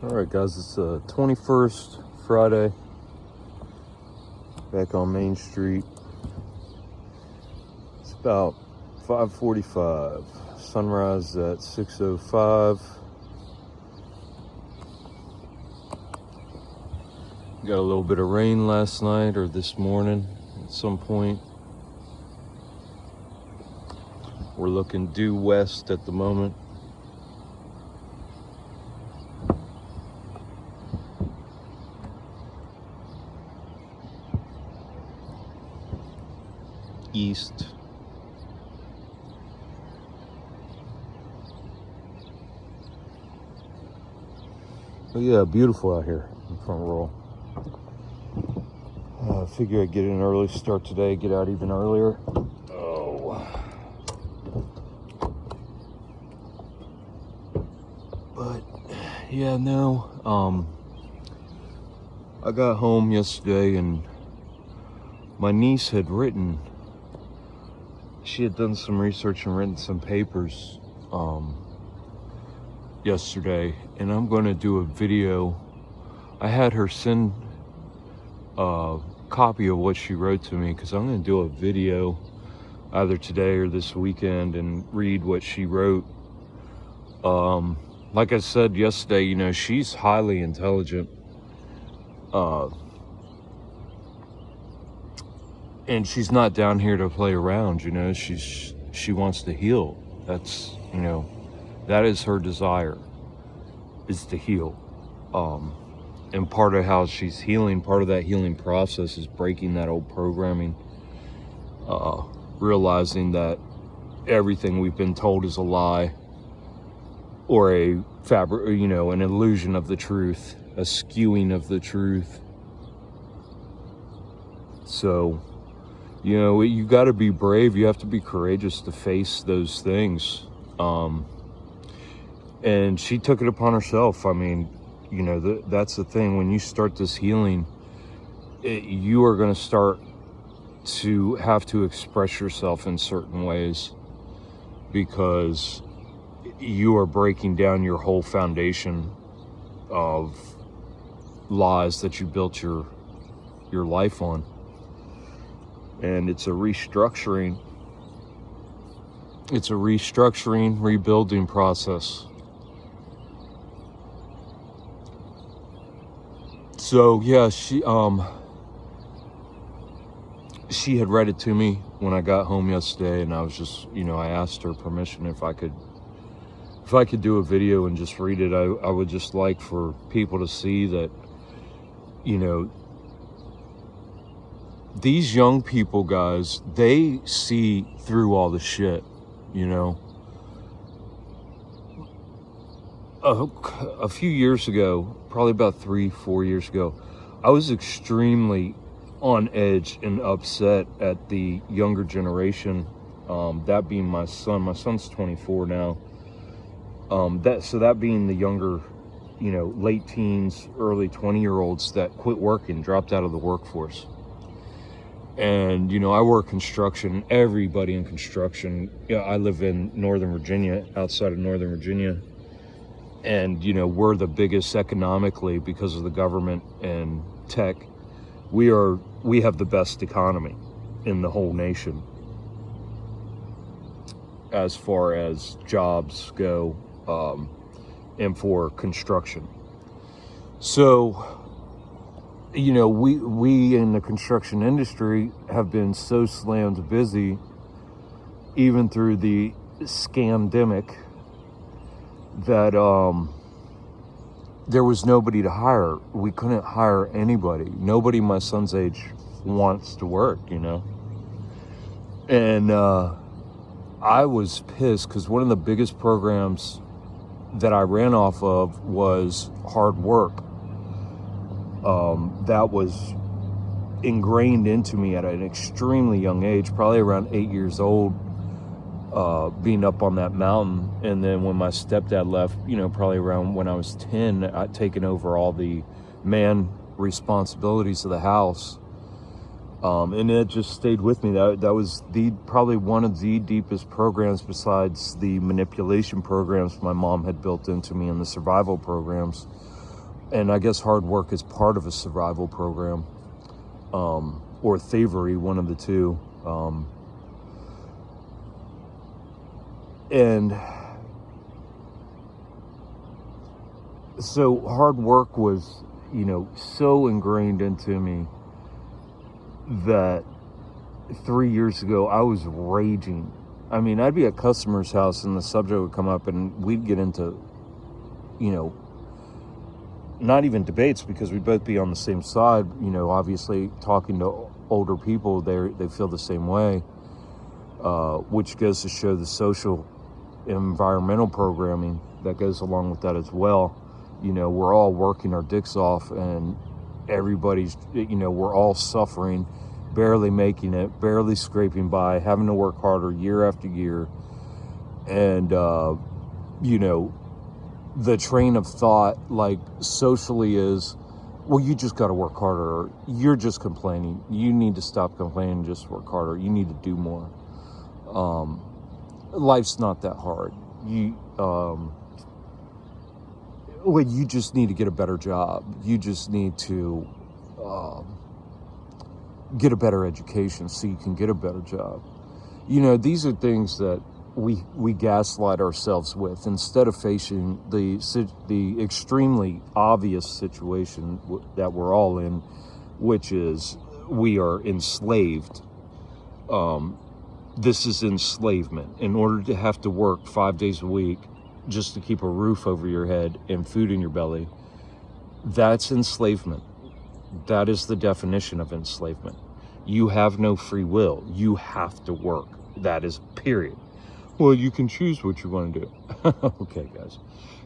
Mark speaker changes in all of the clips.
Speaker 1: Alright guys, it's 21st Friday, back on Main Street. It's about 5:45, sunrise at 6:05. Got a little bit of rain last night or this morning at some point. We're looking due west at the moment. East. But yeah, beautiful out here in Front Royal. I figure I'd get in early, start today, get out even earlier. Oh. But yeah, no. I got home yesterday and my niece had written. She had done some research and written some papers yesterday, and I'm going to do a video. I had her send a copy of what she wrote to me because I'm going to do a video either today or this weekend and read what she wrote. Like I said yesterday, you know, she's highly intelligent. And she's not down here to play around, you know. She wants to heal. That's, you know, that is her desire, is to heal. And part of how she's healing, part of that healing process is breaking that old programming, realizing that everything we've been told is a lie or a you know, an illusion of the truth, a skewing of the truth. So, you know, you got to be brave. You have to be courageous to face those things. And she took it upon herself. I mean, you know, that's the thing. When you start this healing, you are going to start to have to express yourself in certain ways because you are breaking down your whole foundation of lies that you built your life on. And it's a restructuring. It's a restructuring, rebuilding process. So yeah, she had read it to me when I got home yesterday, and I was just, you know, I asked her permission if I could do a video and just read it. I would just like for people to see that, you know, these young people, guys, they see through all the shit, you know. A few years ago, probably about 3-4 years ago, I was extremely on edge and upset at the younger generation, that being my son. My son's 24 now. That being the younger, you know, late teens, early 20-year-olds that quit working, dropped out of the workforce. And, you know, I work construction. Everybody in construction. Yeah, I live in Northern Virginia, outside of Northern Virginia. And, you know, we're the biggest economically because of the government and tech. We have the best economy in the whole nation as far as jobs go, and for construction. So, you know, we in the construction industry have been so slammed busy, even through the scamdemic, that there was nobody to hire. We couldn't hire anybody. Nobody my son's age wants to work, you know. And I was pissed because one of the biggest programs that I ran off of was hard work. That was ingrained into me at an extremely young age, probably around 8 years old, being up on that mountain. And then when my stepdad left, you know, probably around when I was 10, I'd taken over all the man responsibilities of the house. And it just stayed with me. That was probably one of the deepest programs, besides the manipulation programs my mom had built into me and the survival programs, And I guess hard work is part of a survival program, or thievery, one of the two. And so hard work was, so ingrained into me that 3 years ago I was raging. I mean, I'd be at customer's house and the subject would come up and we'd get into, not even debates, because we'd both be on the same side. Obviously talking to older people, they feel the same way, which goes to show the social environmental programming that goes along with that as well. We're all working our dicks off, and everybody's, we're all suffering, barely making it, barely scraping by, having to work harder year after year. And, the train of thought, like, socially is, well, you just got to work harder. Or you're just complaining. You need to stop complaining and just work harder. You need to do more. Life's not that hard. You just need to get a better job. You just need to get a better education so you can get a better job. These are things that we gaslight ourselves with, instead of facing the extremely obvious situation that we're all in, which is we are enslaved. This is enslavement. In order to have to work 5 days a week just to keep a roof over your head and food in your belly, that's enslavement. That is the definition of enslavement. You have no free will. You have to work. That is period. Well, you can choose what you want to do. Okay, guys.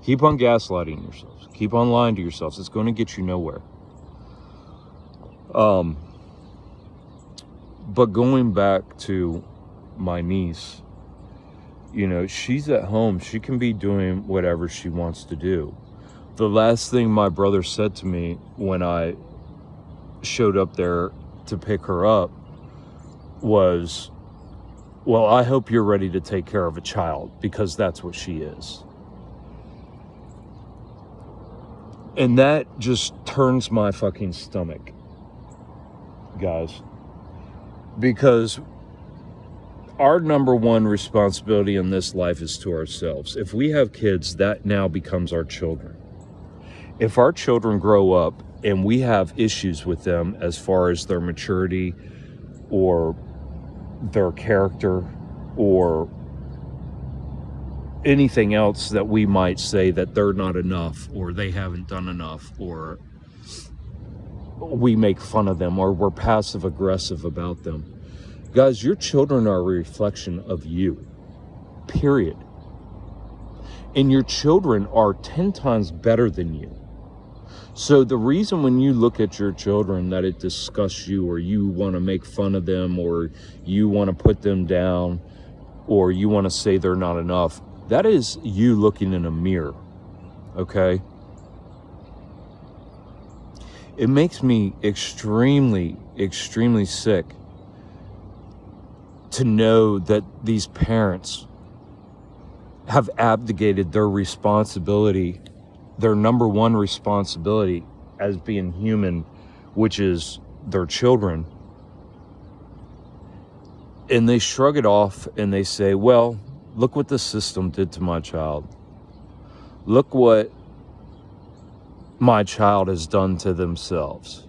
Speaker 1: Keep on gaslighting yourselves. Keep on lying to yourselves. It's going to get you nowhere. But going back to my niece, she's at home. She can be doing whatever she wants to do. The last thing my brother said to me when I showed up there to pick her up was, well, I hope you're ready to take care of a child, because that's what she is. And that just turns my fucking stomach, guys. Because our number one responsibility in this life is to ourselves. If we have kids, that now becomes our children. If our children grow up and we have issues with them as far as their maturity or their character or anything else that we might say that they're not enough or they haven't done enough, or we make fun of them or we're passive aggressive about them, guys, your children are a reflection of you, period. And your children are 10 times better than you. So the reason when you look at your children that it disgusts you, or you want to make fun of them, or you want to put them down, or you want to say they're not enough, that is you looking in a mirror, okay? It makes me extremely, extremely sick to know that these parents have abdicated their responsibility, their number one responsibility as being human, which is their children. And they shrug it off and they say, well, look what the system did to my child. Look what my child has done to themselves.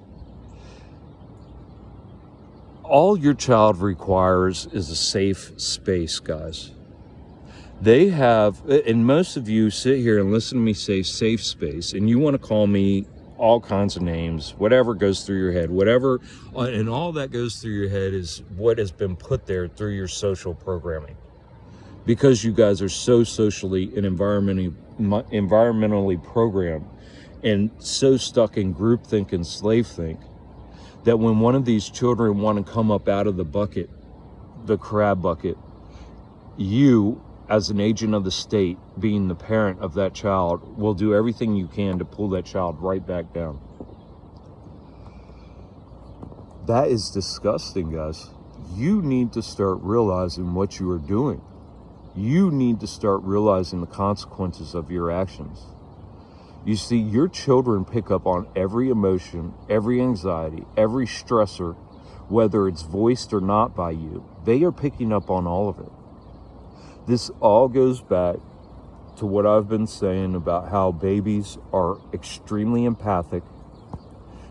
Speaker 1: All your child requires is a safe space, guys. They have, and most of you sit here and listen to me say safe space, and you want to call me all kinds of names, whatever goes through your head, whatever, and all that goes through your head is what has been put there through your social programming. Because you guys are so socially and environmentally programmed and so stuck in groupthink and slave think, that when one of these children want to come up out of the bucket, the crab bucket, you, as an agent of the state, being the parent of that child, will do everything you can to pull that child right back down. That is disgusting, guys. You need to start realizing what you are doing. You need to start realizing the consequences of your actions. You see, your children pick up on every emotion, every anxiety, every stressor, whether it's voiced or not by you. They are picking up on all of it. This all goes back to what I've been saying about how babies are extremely empathic.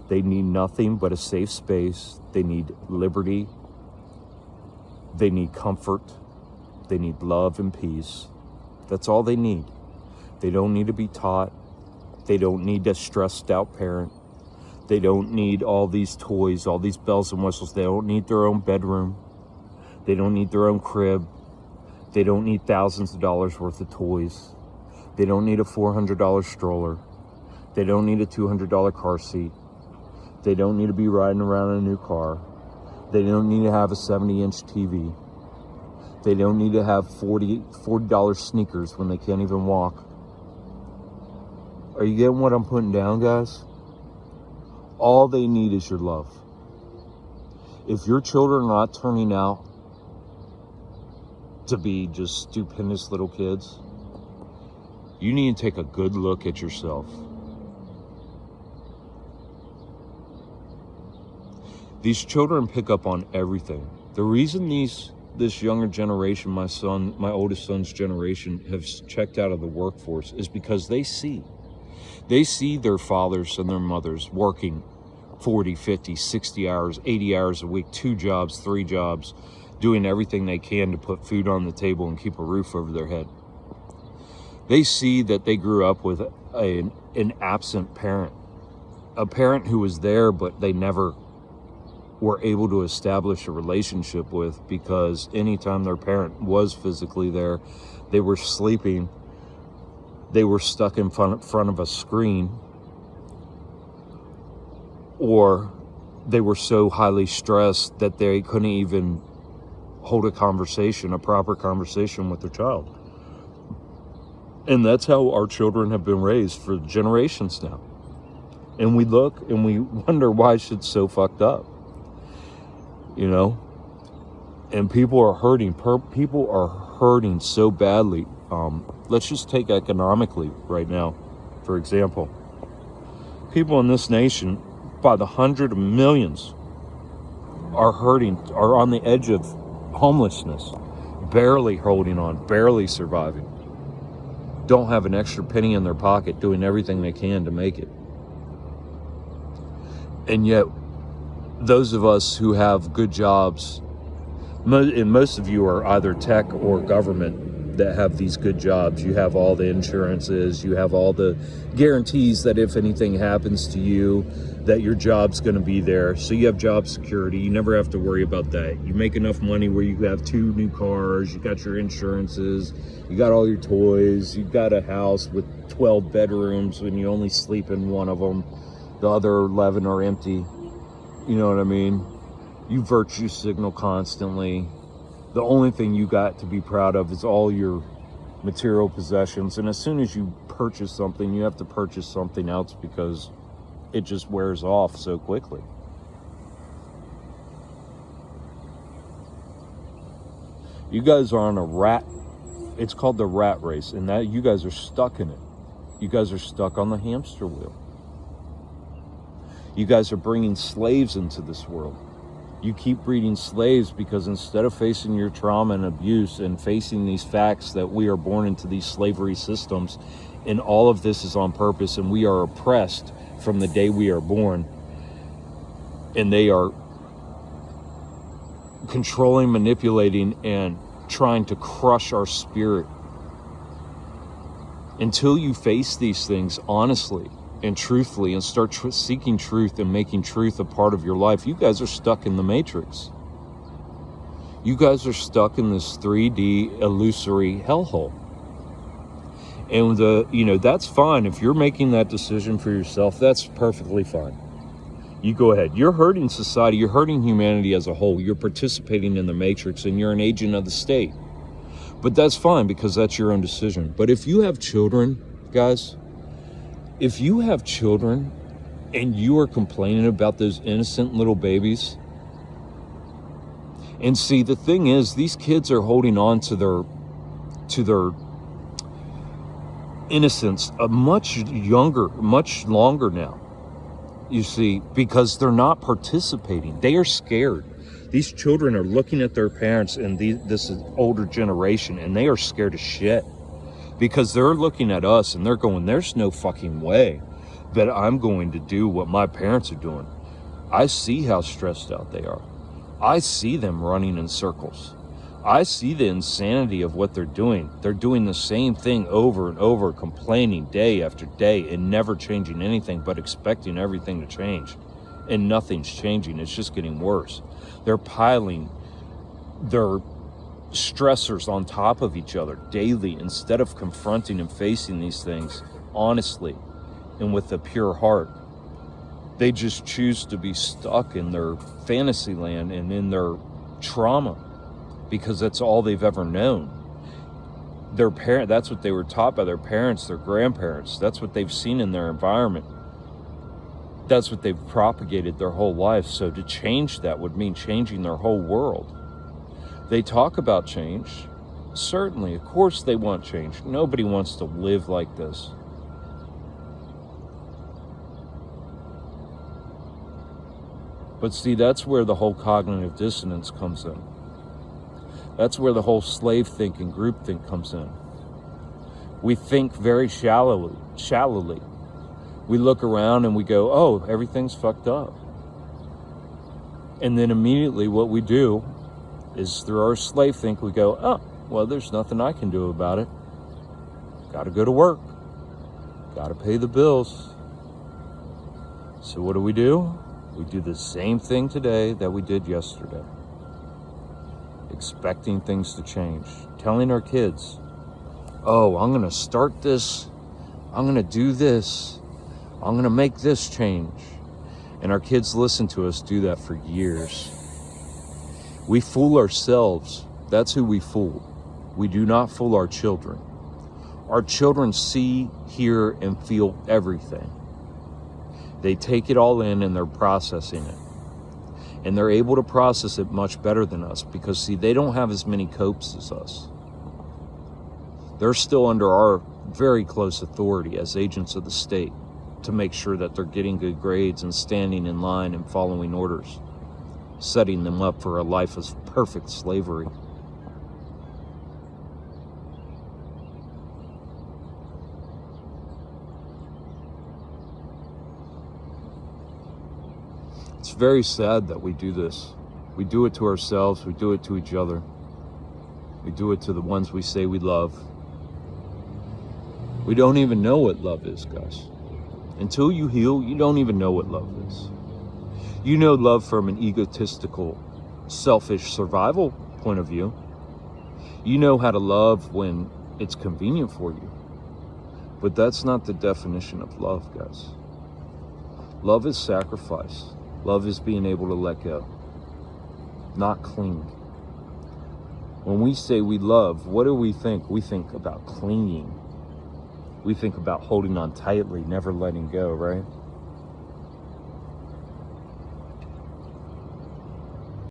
Speaker 1: They need nothing but a safe space. They need liberty. They need comfort. They need love and peace. That's all they need. They don't need to be taught. They don't need a stressed out parent. They don't need all these toys, all these bells and whistles. They don't need their own bedroom. They don't need their own crib. They don't need thousands of dollars worth of toys. They don't need a $400 stroller. They don't need a $200 car seat. They don't need to be riding around in a new car. They don't need to have a 70-inch TV. They don't need to have $40 sneakers when they can't even walk. Are you getting what I'm putting down, guys? All they need is your love. If your children are not turning out to be just stupendous little kids, you need to take a good look at yourself. These children pick up on everything. The reason this younger generation, my oldest son's generation, have checked out of the workforce is because they see their fathers and their mothers working 40, 50, 60 hours, 80 hours a week, 2 jobs, 3 jobs, doing everything they can to put food on the table and keep a roof over their head. They see that they grew up with an absent parent, a parent who was there, but they never were able to establish a relationship with, because anytime their parent was physically there, they were sleeping, they were stuck in front of a screen, or they were so highly stressed that they couldn't even hold a proper conversation with their child. And that's how our children have been raised for generations now. And we look and we wonder why shit's so fucked up. You know? And people are hurting. People are hurting so badly. Let's just take economically right now, for example. People in this nation, by the hundred of millions, are hurting, are on the edge of homelessness, barely holding on, barely surviving. Don't have an extra penny in their pocket, doing everything they can to make it. And yet, those of us who have good jobs, and most of you are either tech or government that have these good jobs. You have all the insurances, you have all the guarantees that if anything happens to you, that your job's going to be there. So you have job security. You never have to worry about that. You make enough money where you have 2 new cars, you got your insurances, you got all your toys, you got a house with 12 bedrooms and you only sleep in one of them. The other 11 are empty. You know what I mean? You virtue signal constantly. The only thing you got to be proud of is all your material possessions. And as soon as you purchase something, you have to purchase something else because it just wears off so quickly. You guys are on a rat, it's called the rat race, and that you guys are stuck in it. You guys are stuck on the hamster wheel. You guys are bringing slaves into this world. You keep breeding slaves because instead of facing your trauma and abuse and facing these facts that we are born into these slavery systems, and all of this is on purpose, and we are oppressed from the day we are born, and they are controlling, manipulating, and trying to crush our spirit. Until you face these things honestly and truthfully and start seeking truth and making truth a part of your life, you guys are stuck in the matrix. You guys are stuck in this 3D illusory hellhole. And that's fine. If you're making that decision for yourself, that's perfectly fine. You go ahead. You're hurting society. You're hurting humanity as a whole. You're participating in the matrix and you're an agent of the state. But that's fine because that's your own decision. But if you have children, guys, if you have children and you are complaining about those innocent little babies, and see, the thing is, these kids are holding on to their innocence much younger, much longer now. You see, because they're not participating. They are scared. These children are looking at their parents and this is older generation, and they are scared as shit. Because they're looking at us and they're going, there's no fucking way that I'm going to do what my parents are doing. I see how stressed out they are. I see them running in circles. I see the insanity of what they're doing. They're doing the same thing over and over, complaining day after day and never changing anything, but expecting everything to change. And nothing's changing. It's just getting worse. They're piling their stressors on top of each other daily instead of confronting and facing these things honestly and with a pure heart. They just choose to be stuck in their fantasy land and in their trauma, because that's all they've ever known. Their parent, that's what they were taught by their parents, their grandparents. That's what they've seen in their environment. That's what they've propagated their whole life. So to change that would mean changing their whole world. They talk about change. Certainly, of course they want change. Nobody wants to live like this. But see, that's where the whole cognitive dissonance comes in. That's where the whole slave thinking, groupthink comes in. We think very shallowly. We look around and we go, oh, everything's fucked up. And then immediately what we do is through our slave think, we go, oh, well, there's nothing I can do about it. Got to go to work. Got to pay the bills. So what do? We do the same thing today that we did yesterday. Expecting things to change. Telling our kids, oh, I'm going to start this. I'm going to do this. I'm going to make this change. And our kids listen to us do that for years. We fool ourselves. That's who we fool. We do not fool our children. Our children see, hear, and feel everything. They take it all in and they're processing it. And they're able to process it much better than us because, see, they don't have as many copes as us. They're still under our very close authority as agents of the state to make sure that they're getting good grades and standing in line and following orders, setting them up for a life of perfect slavery. It's very sad that we do this. We do it to ourselves, we do it to each other. We do it to the ones we say we love. We don't even know what love is, guys. Until you heal, you don't even know what love is. You know love from an egotistical, selfish survival point of view. You know how to love when it's convenient for you. But that's not the definition of love, guys. Love is sacrifice. Love is being able to let go, not cling. When we say we love, what do we think? We think about clinging. We think about holding on tightly, never letting go, right?